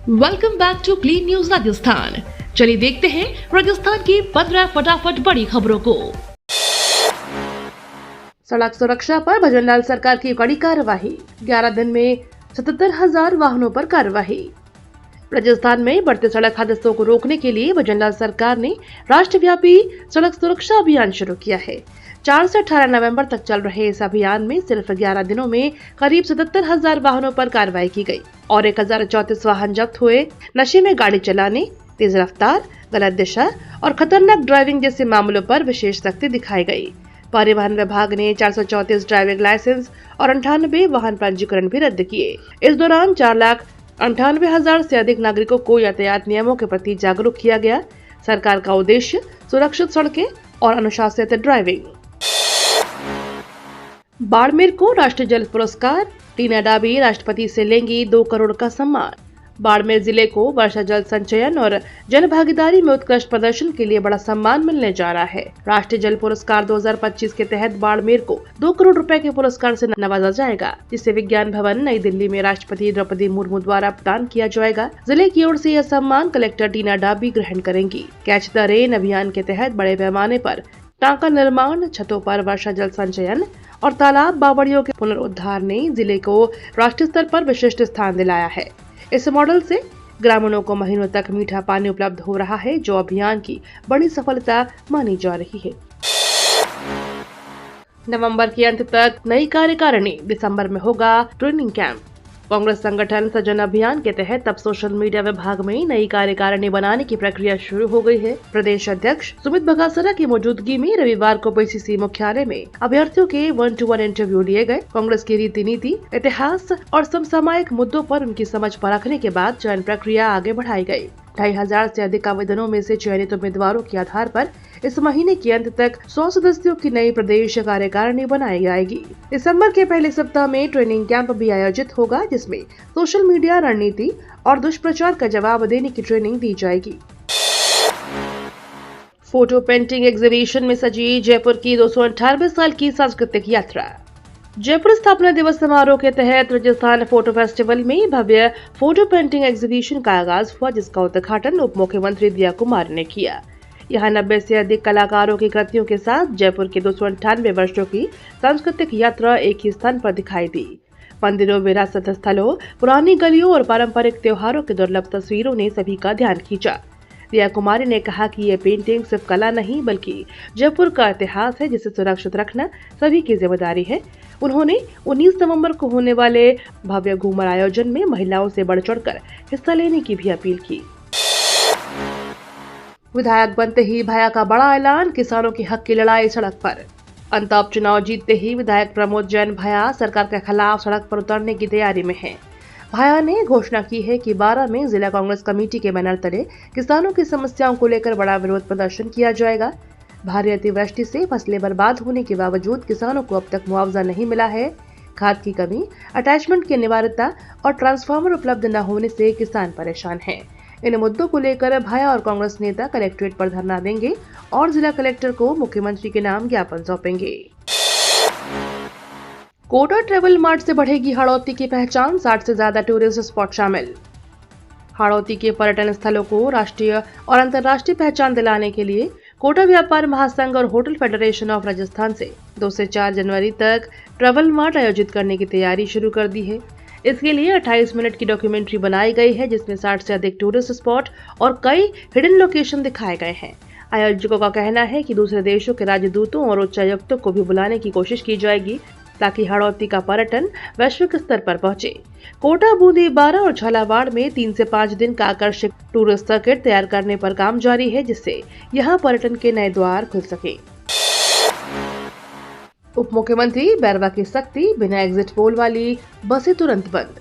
Welcome back to clean news Rajasthan. चलिए देखते हैं राजस्थान की 15 फटाफट बड़ी खबरों को। सड़क सुरक्षा पर भजनलाल सरकार की कड़ी कार्रवाई। 11 दिन में 77,000 वाहनों पर कार्रवाई। राजस्थान में बढ़ते सड़क हादसों को रोकने के लिए भजनलाल सरकार ने राष्ट्रव्यापी सड़क सुरक्षा अभियान शुरू किया है। 4 से 18 नवंबर तक चल रहे इस अभियान में सिर्फ 11 दिनों में करीब 77,000 वाहनों पर कार्रवाई की गई और 1034 वाहन जब्त हुए। नशे में गाड़ी चलाने, तेज रफ्तार, गलत दिशा और खतरनाक ड्राइविंग जैसे मामलों पर विशेष सख्ती दिखाई गई। परिवहन विभाग ने 434 ड्राइविंग लाइसेंस और 98 वाहन पंजीकरण भी रद्द किए। इस दौरान 4,98,000 से अधिक नागरिकों को यातायात नियमों के प्रति जागरूक किया गया। सरकार का उद्देश्य सुरक्षित सड़कें और अनुशासित ड्राइविंग। बाड़मेर को राष्ट्रीय जल पुरस्कार। टीना डाबी राष्ट्रपति से लेंगी 2 करोड़ का सम्मान। बाड़मेर जिले को वर्षा जल संचयन और जन भागीदारी में उत्कृष्ट प्रदर्शन के लिए बड़ा सम्मान मिलने जा रहा है। राष्ट्रीय जल पुरस्कार 2025 के तहत बाड़मेर को 2 करोड़ रुपए के पुरस्कार से नवाजा जाएगा, जिसे विज्ञान भवन नई दिल्ली में राष्ट्रपति द्रौपदी मुर्मू द्वारा प्रदान किया जाएगा। जिले की ओर से यह सम्मान कलेक्टर टीना डाबी ग्रहण करेंगी। कैच द रेन अभियान के तहत बड़े पैमाने पर टांका निर्माण, छतों पर वर्षा जल संचयन और तालाब बावड़ियों के पुनरुद्धार ने जिले को राष्ट्रीय स्तर पर विशिष्ट स्थान दिलाया है। इस मॉडल से ग्रामीणों को महीनों तक मीठा पानी उपलब्ध हो रहा है, जो अभियान की बड़ी सफलता मानी जा रही है। नवंबर के अंत तक नई कार्यकारिणी, दिसंबर में होगा ट्रेनिंग कैंप। कांग्रेस संगठन सृजन अभियान के तहत अब सोशल मीडिया विभाग में नई कार्यकारिणी बनाने की प्रक्रिया शुरू हो गई है। प्रदेश अध्यक्ष सुमित बघासरा की मौजूदगी में रविवार को पीसीसी मुख्यालय में अभ्यर्थियों के 1-to-1 इंटरव्यू लिए गए। कांग्रेस की रीति नीति, इतिहास और समसामयिक मुद्दों पर उनकी समझ परखने के बाद चयन प्रक्रिया आगे बढ़ाई गई। 2,500 से अधिक आवेदनों में से चयनित उम्मीदवारों के आधार पर इस महीने के अंत तक 100 सदस्यों की नई प्रदेश कार्यकारिणी बनाई जाएगी। दिसंबर के पहले सप्ताह में ट्रेनिंग कैंप भी आयोजित होगा, जिसमें सोशल मीडिया रणनीति और दुष्प्रचार का जवाब देने की ट्रेनिंग दी जाएगी। फोटो पेंटिंग एग्जीबिशन में सजी जयपुर की 298 साल की सांस्कृतिक यात्रा। जयपुर स्थापना दिवस समारोह के तहत राजस्थान फोटो फेस्टिवल में भव्य फोटो पेंटिंग एग्जीबिशन का आगाज हुआ, जिसका उद्घाटन उप मुख्यमंत्री दिया कुमार ने किया। यहाँ 90 से अधिक कलाकारों की कृतियों के साथ जयपुर के 298 वर्षों की सांस्कृतिक यात्रा एक ही स्थान पर दिखाई दी। मंदिरों, विरासत स्थलों, पुरानी गलियों और पारंपरिक त्योहारों की दुर्लभ तस्वीरों ने सभी का ध्यान खींचा। दिया कुमारी ने कहा कि ये पेंटिंग सिर्फ कला नहीं बल्कि जयपुर का इतिहास है, जिसे सुरक्षित रखना सभी की जिम्मेदारी है। उन्होंने 19 नवंबर को होने वाले भव्य घूमर आयोजन में महिलाओं से बढ़ चढ़कर हिस्सा लेने की भी अपील की। विधायक बनते ही भाया का बड़ा ऐलान, किसानों के हक की लड़ाई सड़क पर। अंतः चुनाव जीतते ही विधायक प्रमोद जैन भाया सरकार के खिलाफ सड़क पर उतरने की तैयारी में हैं। भाया ने घोषणा की है कि 12 में जिला कांग्रेस कमेटी के बैनर तले किसानों की समस्याओं को लेकर बड़ा विरोध प्रदर्शन किया जाएगा। भारी अतिवृष्टि से फसलें बर्बाद होने के बावजूद किसानों को अब तक मुआवजा नहीं मिला है। खाद की कमी, अटैचमेंट की अनिवार्यता और ट्रांसफार्मर उपलब्ध न होने से किसान परेशान हैं। इन मुद्दों को लेकर भाया और कांग्रेस नेता कलेक्ट्रेट पर धरना देंगे और जिला कलेक्टर को मुख्यमंत्री के नाम ज्ञापन सौंपेंगे। कोटा ट्रेवल मार्ट से बढ़ेगी हाड़ौती की पहचान, 60 से ज्यादा टूरिस्ट स्पॉट शामिल। हाड़ौती के पर्यटन स्थलों को राष्ट्रीय और अंतर्राष्ट्रीय पहचान दिलाने के लिए कोटा व्यापार महासंघ और होटल फेडरेशन ऑफ राजस्थान से 2 से 4 जनवरी तक ट्रेवल मार्ट आयोजित करने की तैयारी शुरू कर दी है। इसके लिए 28 मिनट की डॉक्यूमेंट्री बनाई गई है, जिसमें 60 से अधिक टूरिस्ट स्पॉट और कई हिडन लोकेशन दिखाए गए हैं। आयोजकों का कहना है कि दूसरे देशों के राजदूतों और उच्चायुक्तों को भी बुलाने की कोशिश की जाएगी, ताकि हाड़ौती का पर्यटन वैश्विक स्तर पर पहुंचे। कोटा, बूंदी, बारा और झालावाड़ में 3 से 5 दिन का आकर्षक टूरिस्ट सर्किट तैयार करने पर काम जारी है, जिससे यहां पर्यटन के नए द्वार खुल सके। उप मुख्यमंत्री बैरवा की सख्ती, बिना एग्जिट पोल वाली बसें तुरंत बंद।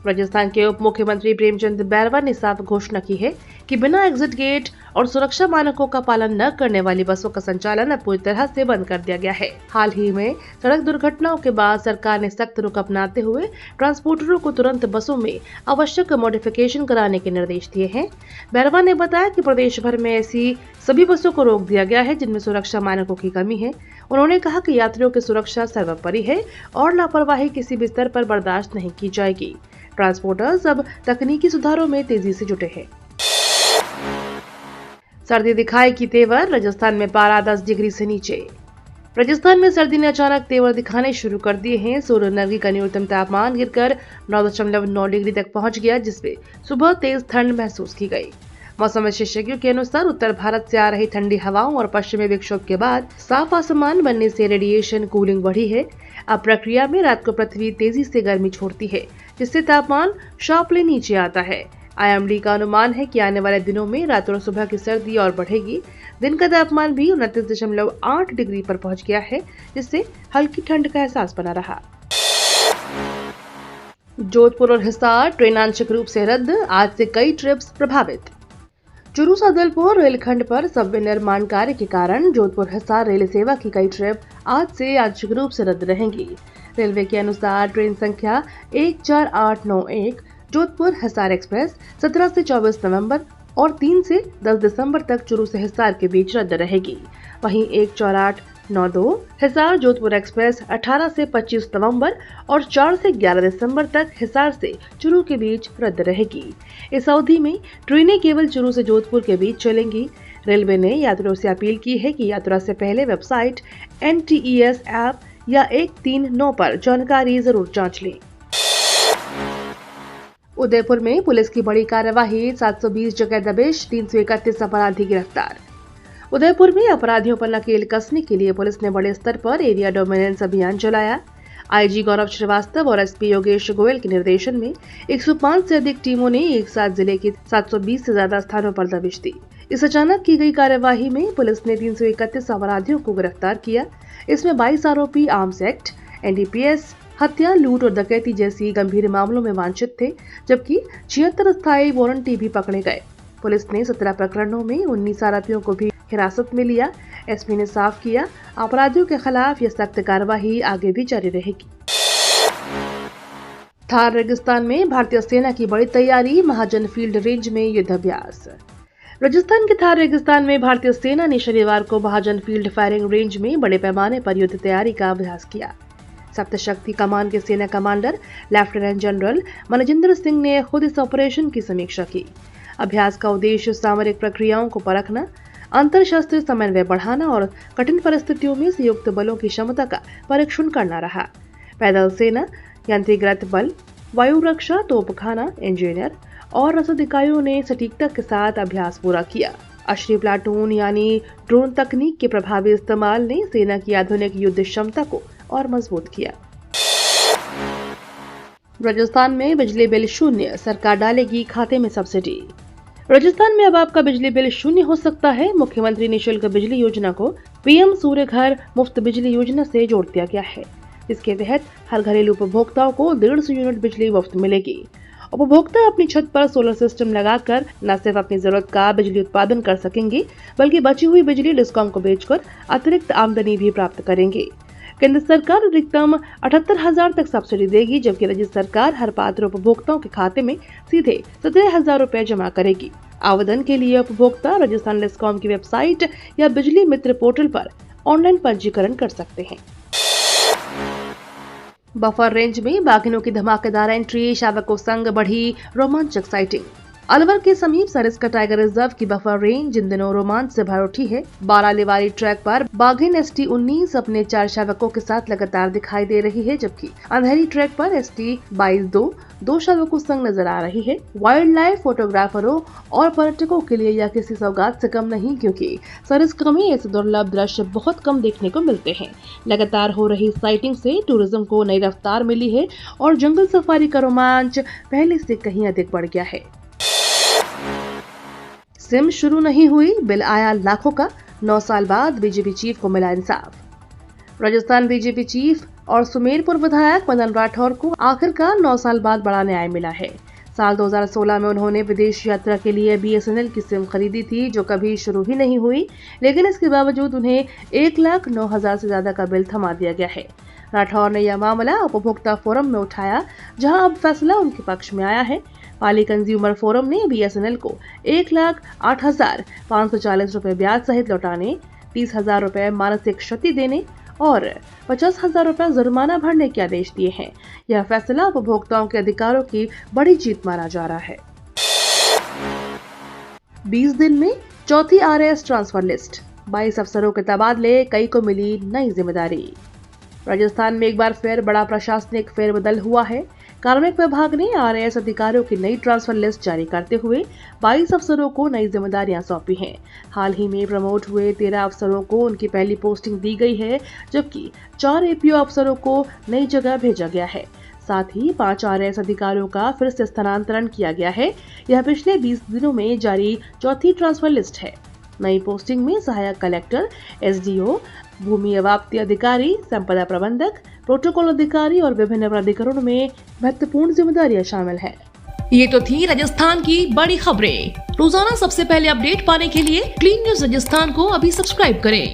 राजस्थान के उप मुख्यमंत्री प्रेमचंद बैरवा ने साफ घोषणा की है कि बिना एग्जिट गेट और सुरक्षा मानकों का पालन न करने वाली बसों का संचालन अब पूरी तरह से बंद कर दिया गया है। हाल ही में सड़क दुर्घटनाओं के बाद सरकार ने सख्त रुख अपनाते हुए ट्रांसपोर्टरों को तुरंत बसों में आवश्यक मॉडिफिकेशन कराने के निर्देश दिए हैं। बैरवा ने बताया कि प्रदेश भर में ऐसी सभी बसों को रोक दिया गया है जिनमें सुरक्षा मानकों की कमी है। उन्होंने कहा कि यात्रियों की सुरक्षा सर्वोपरि है और लापरवाही किसी भी स्तर पर बर्दाश्त नहीं की जाएगी। ट्रांसपोर्टर्स अब तकनीकी सुधारों में तेजी से जुटे हैं। सर्दी दिखाए की तेवर, राजस्थान में पारा 10 डिग्री से नीचे। राजस्थान में सर्दी ने अचानक तेवर दिखाने शुरू कर दिए हैं। सूर्यनगरी का न्यूनतम तापमान गिरकर 9.9 डिग्री तक पहुंच गया, जिसमें सुबह तेज ठंड महसूस की गई। मौसम विशेषज्ञों के अनुसार उत्तर भारत से आ रही ठंडी हवाओं और पश्चिमी विक्षोभ के बाद साफ आसमान बनने से रेडिएशन कूलिंग बढ़ी है। अब प्रक्रिया में रात को पृथ्वी तेजी से गर्मी छोड़ती है, जिससे तापमान शार्पली नीचे आता है। IMD का अनुमान है कि आने वाले दिनों में रात और सुबह की सर्दी और बढ़ेगी। दिन का तापमान भी 29.8 डिग्री पर पहुंच गया है, जिससे हल्की ठंड का एहसास बना रहा। जोधपुर और हिसार ट्रेन आंशिक रूप से रद्द, आज से कई ट्रिप्स प्रभावित। चूरू सादुलपुर रेलखंड पर सबवे निर्माण कार्य के कारण जोधपुर हिसार रेल सेवा की कई ट्रिप आज से आंशिक रूप से रद्द रहेंगी। रेलवे के अनुसार ट्रेन संख्या 14891 जोधपुर हिसार एक्सप्रेस 17 से 24 नवंबर और 3 से 10 दिसंबर तक चूरू से हिसार के बीच रद्द रहेगी। वहीं 14892 हिसार जोधपुर एक्सप्रेस 18 से 25 नवंबर और 4 से 11 दिसंबर तक हिसार से चूरू के बीच रद्द रहेगी। इस अवधि में ट्रेनें केवल चूरू से जोधपुर के बीच चलेंगी। रेलवे ने यात्रियों से अपील की है कि यात्रा से पहले वेबसाइट NTES ऐप या 139 पर जानकारी जरूर जांच लें। उदयपुर में पुलिस की बड़ी कार्यवाही, 720 जगह दबिश, 331 अपराधी गिरफ्तार। उदयपुर में अपराधियों पर नकेल कसने के लिए पुलिस ने बड़े स्तर पर एरिया डोमिनेंस अभियान चलाया। IG गौरव श्रीवास्तव और SP योगेश गोयल के निर्देशन में 105 से अधिक टीमों ने एक साथ जिले के 720 से ज्यादा स्थानों पर दबिश दी। इस अचानक की गई कार्यवाही में पुलिस ने 331 अपराधियों को गिरफ्तार किया। इसमें 22 आरोपी आर्म्स एक्ट, NDPS, हत्या, लूट और डकैती जैसी गंभीर मामलों में वांछित थे, जबकि 76 अस्थायी वारंटी भी पकड़े गए। पुलिस ने 17 प्रकरणों में 19 आरोपियों को भी हिरासत में लिया। SP ने साफ किया, अपराधियों के खिलाफ यह सख्त कार्रवाई आगे भी जारी रहेगी। थार रेगिस्तान में भारतीय सेना की बड़ी तैयारी, महाजन फील्ड रेंज में युद्धाभ्यास। राजस्थान के थार रेगिस्तान में भारतीय सेना ने शनिवार को महाजन फील्ड फायरिंग रेंज में बड़े पैमाने पर युद्ध तैयारी का अभ्यास किया। सप्तशक्ति कमान के सेना commander lieutenant general Manjinder Singh ने खुद इस ऑपरेशन की समीक्षा की। अभ्यास का उद्देश्य सामरिक प्रक्रियाओं को परखना, अंतर शस्त्र समन्वय बढ़ाना और कठिन परिस्थितियों में संयुक्त बलों की क्षमता का परीक्षण करना रहा। पैदल सेना, यंत्रीकृत बल, वायु रक्षा, तोपखाना, इंजीनियर और रसद इकाइयों ने सटीकता के साथ अभ्यास पूरा किया। अश्री प्लाटून यानी ड्रोन तकनीक के प्रभावी इस्तेमाल ने सेना की आधुनिक युद्ध क्षमता को और मजबूत किया। राजस्थान में बिजली बिल शून्य, सरकार डालेगी खाते में सब्सिडी। राजस्थान में अब आपका बिजली बिल शून्य हो सकता है। मुख्यमंत्री निःशुल्क बिजली योजना को PM सूर्य घर मुफ्त बिजली योजना से जोड़ दिया गया है। इसके तहत हर घरेलू उपभोक्ताओं को 150 यूनिट बिजली मुफ्त मिलेगी। उपभोक्ता अपनी छत पर सोलर सिस्टम लगाकर न सिर्फ अपनी जरूरत का बिजली उत्पादन कर सकेंगे, बल्कि बची हुई बिजली डिस्कॉम को बेचकर अतिरिक्त आमदनी भी प्राप्त करेंगे। केंद्र सरकार अधिकतम 78,000 तक सब्सिडी देगी, जबकि राज्य सरकार हर पात्र उपभोक्ताओं के खाते में सीधे 17,000 रुपए जमा करेगी। आवेदन के लिए उपभोक्ता राजस्थान डिस्कॉम की वेबसाइट या बिजली मित्र पोर्टल पर ऑनलाइन पंजीकरण कर सकते हैं। बफर रेंज में बाघिनों की धमाकेदार एंट्री, शावकों संग बढ़ी रोमांचक साइटिंग। अलवर के समीप सरिस्का टाइगर रिजर्व की बफर रेंज इन दिनों रोमांच से भर उठी है। बारालीवाली ट्रैक पर बाघिन ST-19 अपने 4 शावकों के साथ लगातार दिखाई दे रही है, जबकि अंधेरी ट्रैक पर ST-22 दो शावकों संग नजर आ रही है। वाइल्ड लाइफ फोटोग्राफरों और पर्यटकों के लिए यह किसी सौगात से कम नहीं, क्योंकि सरिस्का में ऐसे दुर्लभ दृश्य बहुत कम देखने को मिलते हैं। लगातार हो रही साइटिंग से टूरिज्म को नई रफ्तार मिली है और जंगल सफारी का रोमांच पहले से कहीं अधिक बढ़ गया है। सिम शुरू नहीं हुई, बिल आया लाखों का, 9 साल बाद बीजेपी चीफ को मिला इंसाफ। राजस्थान बीजेपी चीफ और सुमेरपुर विधायक मदन राठौर को आखिरकार 9 साल बाद बड़ा न्याय मिला है। साल 2016 में उन्होंने विदेश यात्रा के लिए BSNL की सिम खरीदी थी, जो कभी शुरू ही नहीं हुई, लेकिन इसके बावजूद उन्हें 1,09,000 से ज्यादा का बिल थमा दिया गया है। राठौर ने यह मामला उपभोक्ता फोरम में उठाया, जहां अब फैसला उनके पक्ष में आया है। पाली कंज्यूमर फोरम ने BSNL को 1,08,540 रुपए ब्याज सहित लौटाने, 30,000 रुपए मानसिक क्षति देने और 50,000 रुपए जुर्माना भरने के आदेश दिए हैं। यह फैसला उपभोक्ताओं के अधिकारों की बड़ी जीत माना जा रहा है। 20 दिन में चौथी RAS ट्रांसफर लिस्ट, 22 अफसरों के तबादले, कई को मिली नई जिम्मेदारी। राजस्थान में एक बार फिर बड़ा प्रशासनिक फेरबदल हुआ है। कार्मिक विभाग ने RAS अधिकारियों की नई ट्रांसफर लिस्ट जारी करते हुए 22 अफसरों को नई जिम्मेदारियां सौंपी हैं। हाल ही में प्रमोट हुए 13 अफसरों को उनकी पहली पोस्टिंग दी गई है, जबकि 4 APO अफसरों को नई जगह भेजा गया है। साथ ही 5 RAS अधिकारियों का फिर से स्थानांतरण किया गया है। यह पिछले 20 दिनों में जारी चौथी ट्रांसफर लिस्ट है। नई पोस्टिंग में सहायक कलेक्टर, SDO, भूमि अवाप्ति अधिकारी, संपदा प्रबंधक, प्रोटोकॉल अधिकारी और विभिन्न प्राधिकरणों में महत्वपूर्ण जिम्मेदारियां शामिल हैं। ये तो थी राजस्थान की बड़ी खबरें। रोजाना सबसे पहले अपडेट पाने के लिए क्लीन न्यूज राजस्थान को अभी सब्सक्राइब करें।